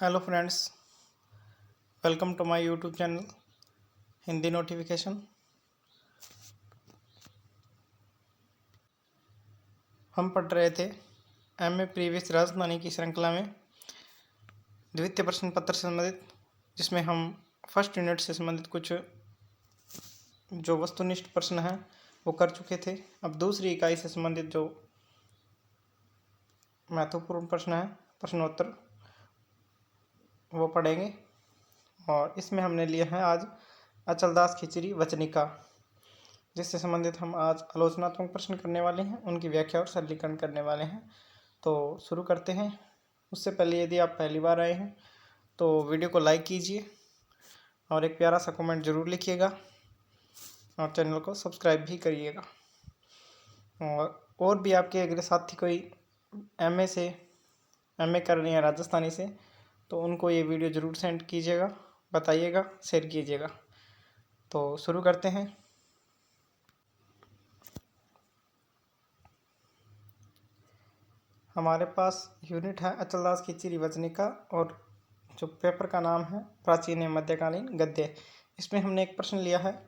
Hello friends, welcome to my YouTube channel Hindi notification. हम पढ़ रहे थे एमए प्रीवियस राजधानी की श्रृंखला में द्वितीय प्रश्न पत्र से संबंधित, जिसमें हम फर्स्ट यूनिट से संबंधित कुछ जो वस्तुनिष्ठ प्रश्न हैं वो कर चुके थे। अब दूसरी इकाई से संबंधित जो महत्वपूर्ण प्रश्न है, प्रश्नोत्तर, वो पढ़ेंगे। और इसमें हमने लिया है आज अचलदास खिचड़ी वचनिका, जिससे संबंधित हम आज आलोचनात्मक प्रश्न करने वाले हैं, उनकी व्याख्या और सरलीकरण करने वाले हैं। तो शुरू करते हैं। उससे पहले यदि आप पहली बार आए हैं तो वीडियो को लाइक कीजिए और एक प्यारा सा कमेंट ज़रूर लिखिएगा और चैनल को सब्सक्राइब भी करिएगा। और भी आपके अगर साथी कोई एमए कर रहे हैं राजस्थानी से, तो उनको ये वीडियो ज़रूर सेंड कीजिएगा, बताइएगा, शेयर कीजिएगा। तो शुरू करते हैं। हमारे पास यूनिट है अचलदास खिचड़ी वचनिका और जो पेपर का नाम है प्राचीन एवं मध्यकालीन गद्य। इसमें हमने एक प्रश्न लिया है।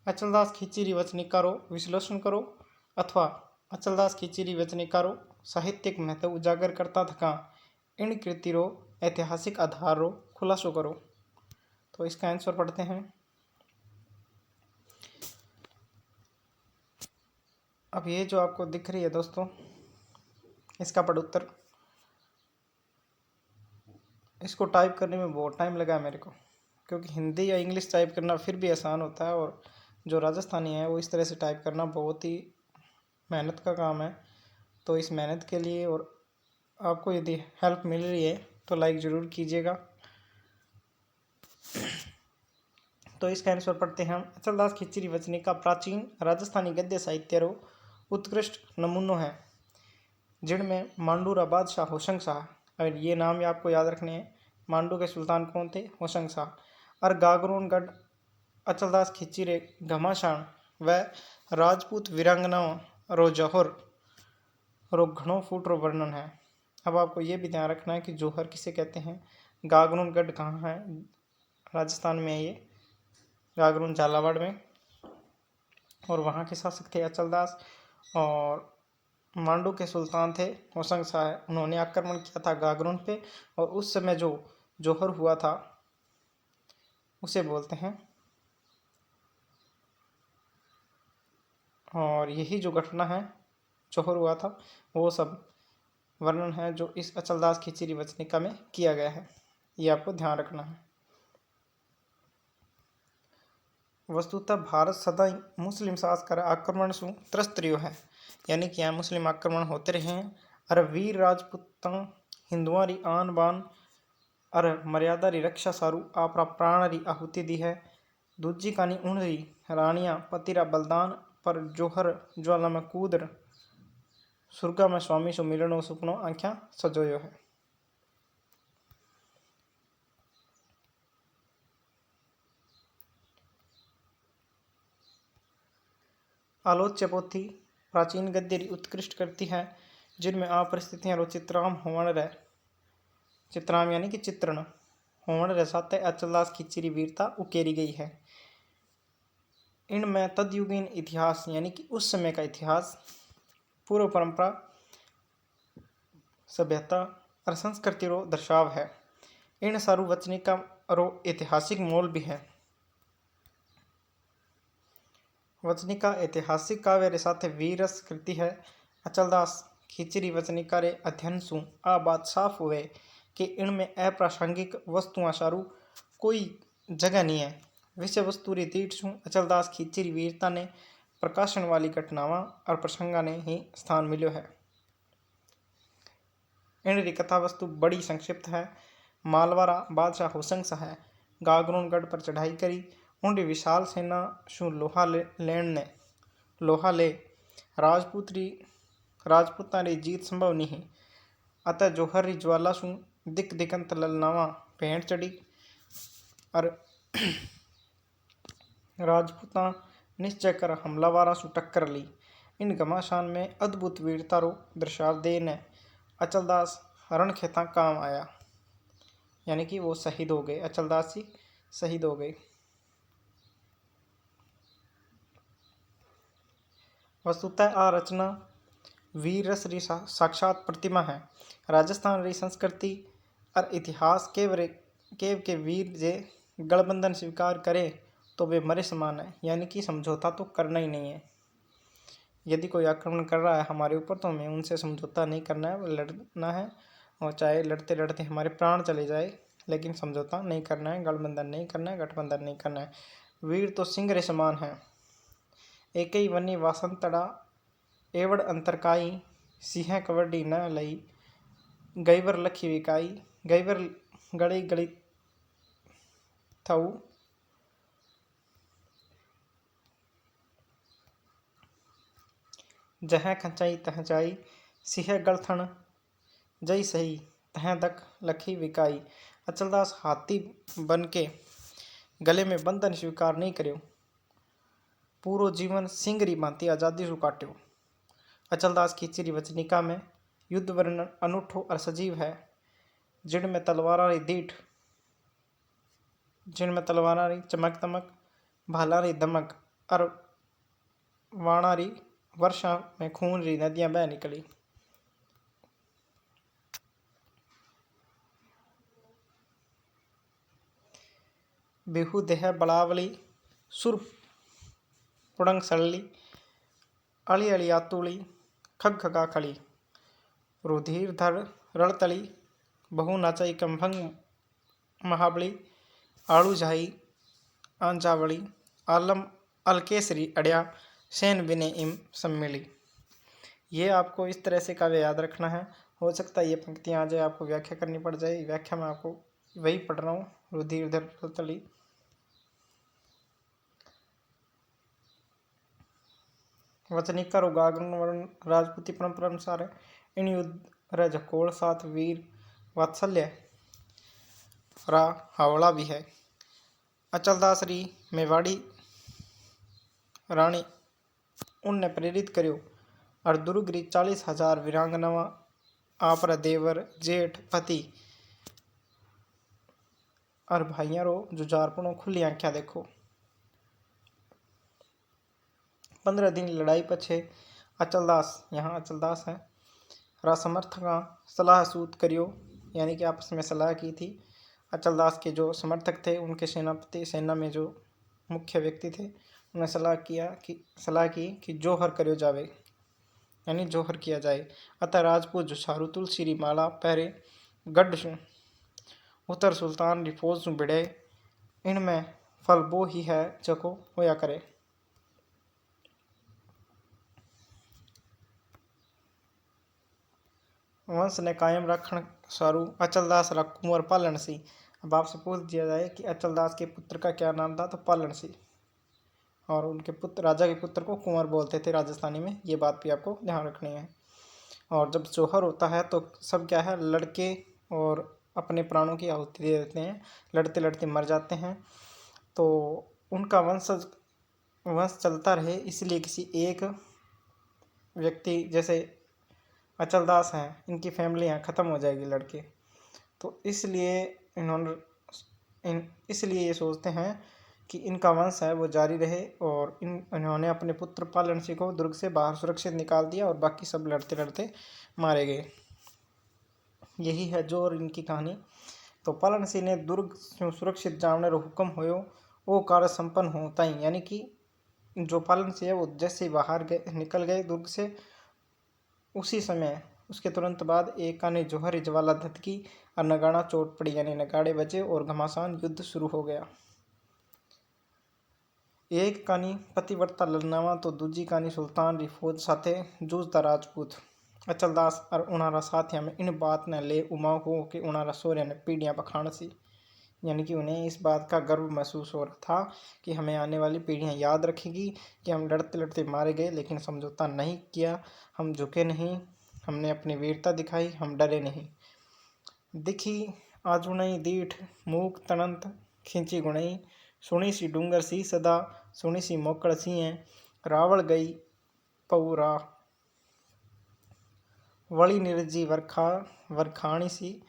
अचलदास खिचड़ी वचनिकारो विश्लेषण करो अथवा अचलदास खिचड़ी वचनिकारो साहित्यिक महत्व उजागर करता थका इन कृतिरो ऐतिहासिक आधारो खुलासो करो। तो इसका आंसर पढ़ते हैं। अब ये जो आपको दिख रही है दोस्तों, इसका पढ़ोत्तर, इसको टाइप करने में बहुत टाइम लगा मेरे को, क्योंकि हिंदी या इंग्लिश टाइप करना फिर भी आसान होता है, और जो राजस्थानी है वो इस तरह से टाइप करना बहुत ही मेहनत का काम है। तो इस मेहनत के लिए और आपको यदि हेल्प मिल रही है तो लाइक ज़रूर कीजिएगा। तो इसका आंसर पढ़ते हैं हम। अचलदास खिचड़ी वचनिका प्राचीन राजस्थानी गद्य साहित्य रो उत्कृष्ट नमूनों है, जिनमें मांडू रा बादशाह होशंग शाह, और ये नाम ये आपको याद रखने हैं। मांडू के सुल्तान कौन थे? होशंग शाह। और गागरोनगढ़ अचलदास खिचड़ी घमासान व राजपूत वीरांगनाओं रो जौहर रो घणो फूट रो वर्णन है। अब आपको ये भी ध्यान रखना है कि जौहर किसे कहते हैं। गागरोनगढ़ कहाँ है? राजस्थान में है ये, गागरोन झालावाड़ में। और वहाँ के शासक थे अचलदास, और मांडू के सुल्तान थे होशंग शाह। उन्होंने आक्रमण किया था गागरोन पे, और उस समय जो जौहर हुआ था उसे बोलते हैं। और यही जो घटना है, जौहर हुआ था, वो सब वर्णन है जो इस अचलदास खिचड़ी वचनिका में किया गया है। ये आपको ध्यान रखना है। वस्तुतः भारत सदा मुस्लिम शासकर आक्रमण से त्रस्त रह्यो है, यानी कि यहाँ मुस्लिम आक्रमण होते रहे हैं। और वीर राजपूतां हिंदुआं री आन बान और मर्यादा री रक्षा सारू आपरा प्राण री आहुति दी है। दूजी कहानी उन री रानियां पति रा बलिदान पर जौहर ज्वाला में कूद सुरगा में स्वामी सो मिलनो सुपनो आख्या सजोयो है। आलोच्य पोथी प्राचीन गद्य री उत्कृष्ट करती है, जिनमें अपरिस्थितियां रो चित्राम होवण रहे, चित्राम यानी कि चित्रण होवण रहे साथे अचलदास खिचड़ी वीरता उकेरी गई है। इनमें तदयुगीन इतिहास यानी कि उस समय का इतिहास, पूर्व परंपरा, सभ्यता और संस्कृति रो दर्शाव है। इन सारू वचनिका रो ऐतिहासिक मोल भी है। वचनिका ऐतिहासिक काव्य रे साथे वीरस कृति है। अचलदास खिचड़ी वचनिका रे अध्ययन सु आ बात साफ हुए कि इनमें अप्रासंगिक वस्तुआं सारू कोई जगह नहीं है। विषय वस्तु री तीट सु अचलदास खिचड़ी वीरता ने प्रकाशन वाली घटनावां और प्रसंगा ने ही स्थान मिल्यो है। इन री कथा वस्तु बड़ी संक्षिप्त है। मालवारा बादशाह होशंग शाह गागरोनगढ़ पर चढ़ाई करी। उनकी विशाल सेना शु लोहा ले राजपूतां री जीत संभव नहीं। अतः जौहर री ज्वाला शु दिक दिगंत ललनावा भेंट चढ़ी और राजपूता निश्चय कर हमलावारा सु टक्कर ली। इन घमासान में अद्भुत वीरता रो दर्शाव दे ने अचलदास रण खेता काम आया, यानी कि वो शहीद हो गए। अचलदास जी शहीद हो गए। वस्तुतः आ रचना वीर रस री साक्षात प्रतिमा है। राजस्थान री संस्कृति और इतिहास केव के वीर जे गठबंधन स्वीकार करे तो वे मरे समान है, यानी कि समझौता तो करना ही नहीं है। यदि कोई आक्रमण कर रहा है हमारे ऊपर तो हमें उनसे समझौता नहीं करना है, लड़ना है, और चाहे लड़ते लड़ते हमारे प्राण चले जाए, लेकिन समझौता नहीं करना है, गठबंधन नहीं करना है, गठबंधन नहीं करना है। वीर तो सिंह रे समान है। एक ही वनी वासंतड़ा एवड़ अंतरकाई, सिंह कबड्डी न लई, गईवर लखी विकाई, गईवर गली गली थऊ, जह खचाई तह जाई, सिंह गलथन जई सही, तह दक लखी विकाई। अचलदास हाथी बन के गले में बंधन स्वीकार नहीं करियो, पूरो जीवन सिंह री भांति आजादी सु काट्यो। अचलदास की चिरी वचनिका में युद्ध वर्णन अनूठो और सजीव है, जिनमें तलवारा री दीठ, जिनमें तलवारा री चमक दमक, भाला री दमक और वाणा री वर्षा में खून री नदियां बह निकली। बिहू देह बड़ावली, सुर पुड़ंग सड़ली, अली अली आतुली, खग खगा खड़ी, रुधिर धर रणतली, बहु नाचाई कंभंग महाबली, आड़ू झाई आंजावली, आलम अलकेसरी अड़िया, सेन बिने इम सम्मिली। ये आपको इस तरह से काव्य याद रखना है। हो सकता है ये पंक्तियां आ जाए, आपको व्याख्या करनी पड़ जाए। व्याख्या में आपको वही पढ़ रहा हूँ। रुधिर धर रणतली, वचनिका रो गागन वर्ण राजपूती परंपरा अनुसार है। इन युद्ध रे झकोड़ साथ वीर वात्सल्य रा हावड़ा भी है। अचलदास री मेवाड़ी रानी उनने प्रेरित करियो और दुर्ग री 40,000 वीरांगनावा आपरा देवर जेठ पति और भाइयों रो जुझारपणों खुली आंख्या देखो। 15 दिन लड़ाई पछे अचलदास, यहाँ अचलदास है, रा समर्थका सलाह सूत करियो, यानी कि आपस में सलाह की थी। अचलदास के जो समर्थक थे, उनके सेनापति, सेना में जो मुख्य व्यक्ति थे, उन्हें सलाह की कि जोहर करियो जावे, यानी जोहर किया जाए। अतः राजपूत जुझारू तुलसी री माला पहरे गढ़ सु उतर सुल्तान री फौज सु भिड़े, इनमें फल वो ही है जको होया करे। वंश ने कायम रखण सारू अचलदास रा कुंवर पालन सी। अब आपसे पूछ दिया जाए कि अचलदास के पुत्र का क्या नाम था, तो पालन सी, और उनके पुत्र, राजा के पुत्र को कुंवर बोलते थे राजस्थानी में। ये बात भी आपको ध्यान रखनी है। और जब जोहर होता है तो सब क्या है, लड़के और अपने प्राणों की आहुति दे देते हैं, लड़ते लड़ते मर जाते हैं। तो उनका वंश चलता रहे, इसलिए किसी एक व्यक्ति जैसे अचलदास हैं, इनकी फैमिलियाँ ख़त्म हो जाएगी लड़के, तो इसलिए इसलिए ये सोचते हैं कि इनका वंश है वो जारी रहे, और इन्होंने अपने पुत्र पालन सिंह को दुर्ग से बाहर सुरक्षित निकाल दिया और बाकी सब लड़ते लड़ते मारे गए। यही है जो और इनकी कहानी। तो पालन सिंह ने दुर्ग सुरक्षित जाने रो हुक्म होयो, वो कार्य संपन्न होता ही, यानी कि जो पालन सिंह है वो जैसे बाहर निकल गए दुर्ग से, उसी समय उसके तुरंत बाद एक कानी जोहरी ज्वाला धतकी और नगाड़ा चोट पड़ी, यानी नगाड़े बजे और घमासान युद्ध शुरू हो गया। एक कानी पतिव्रता ललनावा तो दूजी कानी सुल्तान री फौज साथे जूझता राजपूत। अचलदास और उनारा साथिया में इन बात ने ले उमा हो कि उनारा सोरिया ने पीढ़ियाँ बखान सी, यानी कि उन्हें इस बात का गर्व महसूस हो रहा था कि हमें आने वाली पीढ़ियाँ याद रखेगी कि हम लड़ते लड़ते मारे गए, लेकिन समझौता नहीं किया, हम झुके नहीं, हमने अपनी वीरता दिखाई, हम डरे नहीं। दिखी आजुणई दीठ मूक तणंत खींची गुणई सुनी सी डूंगर सी सदा सुनी सी मोकड़ सी रावल गई पौरा वली निरजी वरखा वरखाणी सी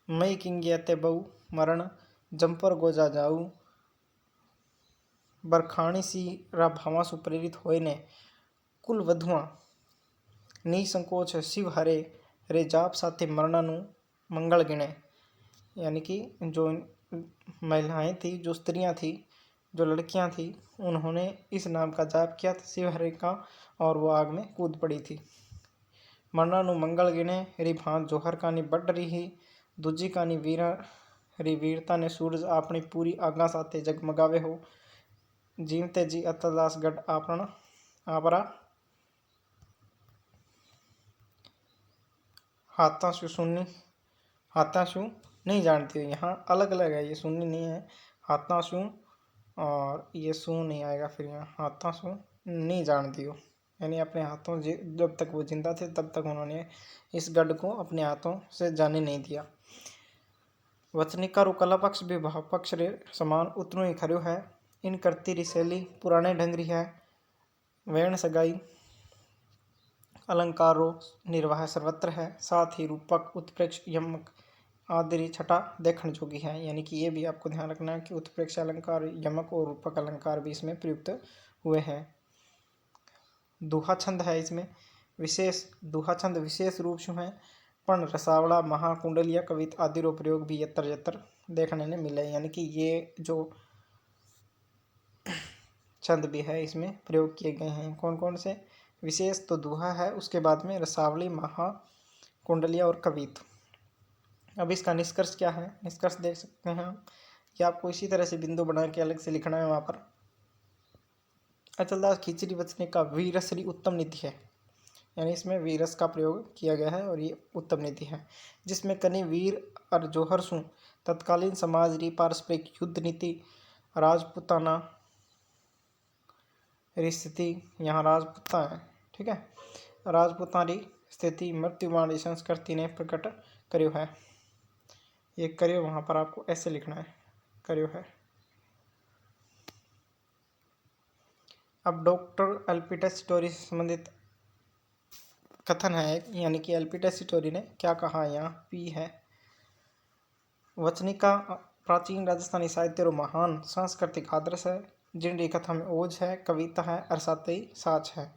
मई किंगिया ते बहु मरण जंपर गोजा जाऊ बरखाणी सी रा भावा सु प्रेरित होए ने कुल वधुआ नी संकोच शिव हरे रे जाप साथे मरणा नु मंगल गिणे। यानी कि जो महिलाएं थी, जो स्त्रियां थी, जो लड़कियां थी, उन्होंने इस नाम का जाप किया था शिव हरे का, और वो आग में कूद पड़ी थी। मरणा नु मंगल गिणे री भांत जोहर कानी बढ़ रही ही दूजी कानी वीरा री वीरता ने सूरज अपनी पूरी आगा साथे जगमगावे हो जीवते जी अतलदास गढ़ आपना आपरा हाथाशु सुन्नी हाथाशु नहीं जानती हूँ। यहाँ अलग अलग है, ये सुन्नी नहीं है, हाथाशु और ये सू नहीं आएगा, फिर यहाँ हाथाशु नहीं जानती हूँ। यानी अपने हाथों जब तक वो जिंदा थे तब तक उन्होंने इस गढ़ को अपने हाथों से जाने नहीं दिया। वचनिका रू कला पक्ष भी भाव पक्ष रे समान उतनो ही खर्यो है। इन करती री शैली पुराने ढंगरी है। वेण सगाई अलंकार रो निर्वाह सर्वत्र है। साथ ही रूपक उत्प्रेक्ष यमक आदि छटा देखने जोगी है। यानी कि ये भी आपको ध्यान रखना है कि उत्प्रेक्ष अलंकार यमक और रूपक अलंकार भी इसमें प्रयुक्त हुए हैं। दुहा छंद है इसमें विशेष, दुहा छंद विशेष रूप से है। पण रसावड़ा महाकुंडलिया कवित आदि रो प्रयोग भी यत्र यत्र देखने ने मिले। यानी कि ये जो छंद भी है इसमें प्रयोग किए गए हैं। कौन कौन से? विशेष तो दुहा है, उसके बाद में रसावली, महाकुंडलिया और कवित। अब इसका निष्कर्ष क्या है? निष्कर्ष देख सकते हैं हम, कि आपको इसी तरह से बिंदु बना के अलग से लिखना है वहाँ पर। अचलदास खिचड़ी बचने का वीरश्री उत्तम नीति है। यानी इसमें वीरस का प्रयोग किया गया है और ये उत्तम नीति है, जिसमें कनि वीर और जोहर सु तत्कालीन समाज री पारस्परिक युद्ध नीति राजपुताना री स्थिति, यहाँ राजपुता है, ठीक है, राजपुता री स्थिति मृत्युवाणी संस्कृति ने प्रकट करियो है। ये करियो वहाँ पर आपको ऐसे लिखना है, करियो है। अब डॉक्टर एल्पिटस स्टोरी से संबंधित कथन है, यानी कि एल्पिटस स्टोरी ने क्या कहा, यहाँ पी है। वचनिका प्राचीन राजस्थानी साहित्य रो महान सांस्कृतिक आदर्श है, जिनकी कथा में ओज है, कविता है और साथ ही साच है।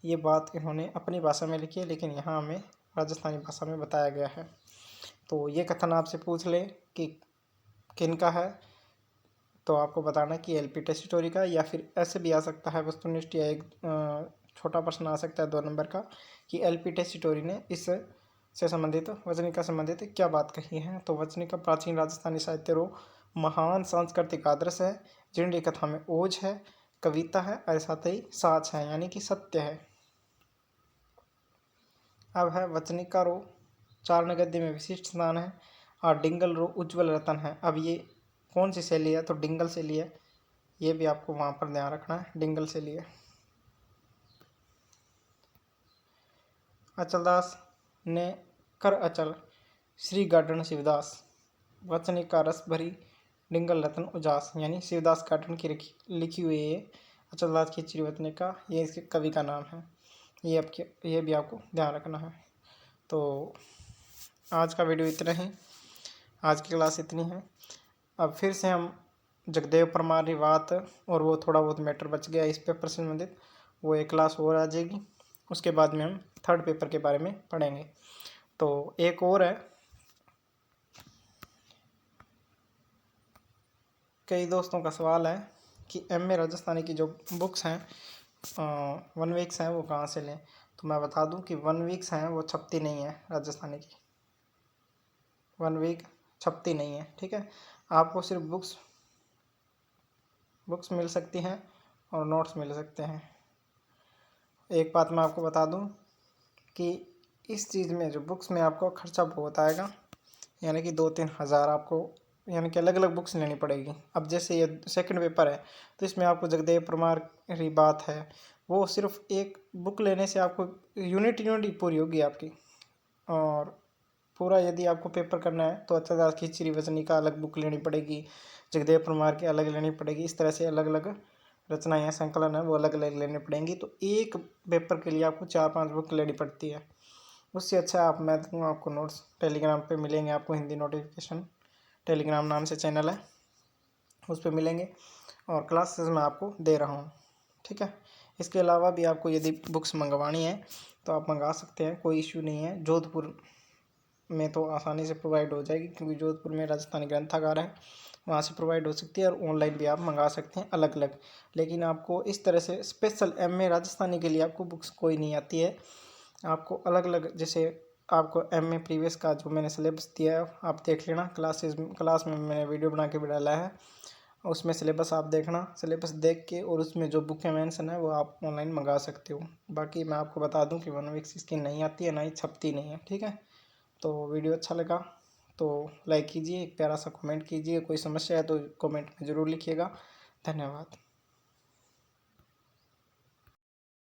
ये बात इन्होंने अपनी भाषा में लिखी है, लेकिन यहाँ हमें राजस्थानी भाषा में बताया गया है। तो ये कथन आपसे पूछ ले कि किनका है, तो आपको बताना कि एल्पिटस स्टोरी का, या फिर ऐसे भी आ सकता है वस्तुनिष्ठ, या एक छोटा प्रश्न आ सकता है 2 नंबर का, कि एल्पिटस स्टोरी ने इस से संबंधित वचनिका संबंधित क्या बात कही है। तो वचनिका प्राचीन राजस्थानी साहित्य रो महान सांस्कृतिक आदर्श है, जिनकी कथा में ओज है, कविता है और साथ ही साच है, यानी कि सत्य है। अब है वचनिका रो चारण गद्य में विशिष्ट स्थान है और डिंगल रो उज्ज्वल रतन है। अब ये कौन सी शैली है? तो डिंगल शैली है, ये भी आपको वहाँ पर ध्यान रखना है, डिंगल शैली है। अचलदास ने कर अचल श्री गार्डन शिवदास वचनिका रस भरी डिंगल रतन उजास, यानी शिवदास गार्डन की लिखी हुई है अचलदास की खिचड़ी वचनिका, ये इसके कवि का नाम है। ये भी आपको ध्यान रखना है। तो आज का वीडियो इतना ही, आज की क्लास इतनी है। अब फिर से हम जगदेव परमार की बात और वो थोड़ा बहुत मैटर बच गया इस पेपर से संबंधित, वो एक क्लास और आ जाएगी। उसके बाद में हम 3rd पेपर के बारे में पढ़ेंगे। तो एक और है, कई दोस्तों का सवाल है कि MA राजस्थानी की जो बुक्स हैं 1 वीक्स हैं वो कहाँ से लें। तो मैं बता दूं कि 1 वीक्स हैं वो छपती नहीं है राजस्थानी की, 1 वीक छपती नहीं है, ठीक है। आपको सिर्फ बुक्स मिल सकती हैं और नोट्स मिल सकते हैं। एक बात मैं आपको बता दूं कि इस चीज़ में जो बुक्स में आपको खर्चा बहुत आएगा, यानी कि 2-3 हज़ार आपको, यानी कि अलग अलग बुक्स लेनी पड़ेगी। अब जैसे ये 2nd पेपर है तो इसमें आपको जगदेव परमार की बात है, वो सिर्फ एक बुक लेने से आपको यूनिट पूरी होगी आपकी, और पूरा यदि आपको पेपर करना है तो अच्युतदास खींची वचनी का अलग बुक लेनी पड़ेगी, जगदेव परमार की अलग लेनी पड़ेगी। इस तरह से अलग अलग रचनाएँ या संकलन है वो अलग अलग लेनी पड़ेंगी। तो एक पेपर के लिए आपको 4-5 बुक लेनी पड़ती है। उससे अच्छा आप मैं दूँगा आपको नोट्स टेलीग्राम पे मिलेंगे, आपको हिंदी नोटिफिकेशन टेलीग्राम नाम से चैनल है, उस पर मिलेंगे और क्लासेस मैं आपको दे रहा हूँ। ठीक है, इसके अलावा भी आपको यदि बुक्स मंगवानी है तो आप मंगा सकते हैं, कोई इश्यू नहीं है। जोधपुर में तो आसानी से प्रोवाइड हो जाएगी, क्योंकि जोधपुर में राजस्थानी ग्रंथागार है, वहाँ से प्रोवाइड हो सकती है। और ऑनलाइन भी आप मंगा सकते हैं अलग अलग। लेकिन आपको इस तरह से स्पेशल MA राजस्थानी के लिए आपको बुक्स कोई नहीं आती है, आपको अलग अलग, जैसे आपको MA प्रीवियस का जो मैंने सिलेबस दिया है आप देख लेना, क्लास में मैंने वीडियो बना के भी डाला है, उसमें सिलेबस आप देखना, सिलेबस देख के और उसमें जो बुकें मेंशन है वो आप ऑनलाइन मंगा सकते हो। बाकी मैं आपको बता दूं कि 1 वीक इसकी नहीं आती है, ना ही छपती नहीं है। ठीक है, तो वीडियो अच्छा लगा तो लाइक कीजिए, एक प्यारा सा कमेंट कीजिए, कोई समस्या है तो कमेंट में ज़रूर लिखिएगा। धन्यवाद।